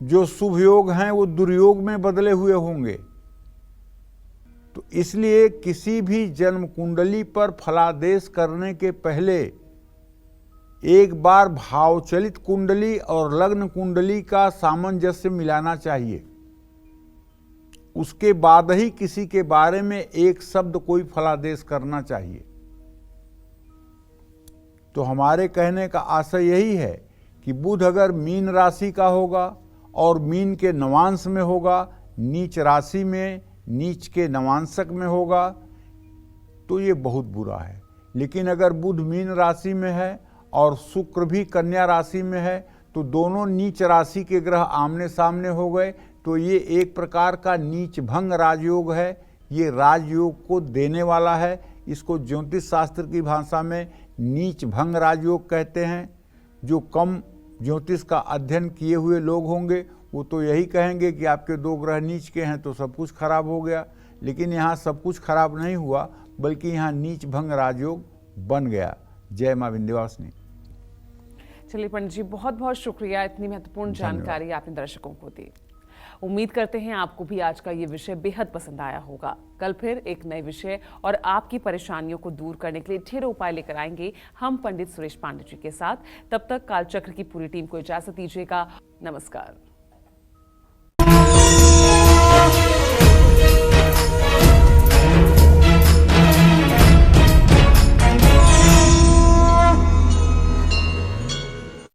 जो शुभ योग हैं वो दुर्योग में बदले हुए होंगे। तो इसलिए किसी भी जन्म कुंडली पर फलादेश करने के पहले एक बार भावचलित कुंडली और लग्न कुंडली का सामंजस्य मिलाना चाहिए। उसके बाद ही किसी के बारे में एक शब्द कोई फलादेश करना चाहिए। तो हमारे कहने का आशय यही है कि बुध अगर मीन राशि का होगा और मीन के नवांश में होगा, नीच राशि में नीच के नवांशक में होगा, तो ये बहुत बुरा है। लेकिन अगर बुध मीन राशि में है और शुक्र भी कन्या राशि में है तो दोनों नीच राशि के ग्रह आमने सामने हो गए, तो ये एक प्रकार का नीच भंग राजयोग है। ये राजयोग को देने वाला है। इसको ज्योतिष शास्त्र की भाषा में नीच भंग राजयोग कहते हैं। जो कम ज्योतिष का अध्ययन किए हुए लोग होंगे वो तो यही कहेंगे कि आपके दो ग्रह नीच के हैं तो सब कुछ खराब हो गया, लेकिन यहाँ सब कुछ खराब नहीं हुआ, बल्कि यहाँ नीच भंग राजयोग बन गया। जय माँ विंध्यवासिनी। चलिए पंडित जी, बहुत बहुत शुक्रिया, इतनी महत्वपूर्ण जानकारी आपने दर्शकों को दी। उम्मीद करते हैं आपको भी आज का ये विषय बेहद पसंद आया होगा। कल फिर एक नए विषय और आपकी परेशानियों को दूर करने के लिए ढेरों उपाय लेकर आएंगे हम पंडित सुरेश पांडे जी के साथ। तब तक कालचक्र की पूरी टीम को इजाजत दीजिएगा। नमस्कार।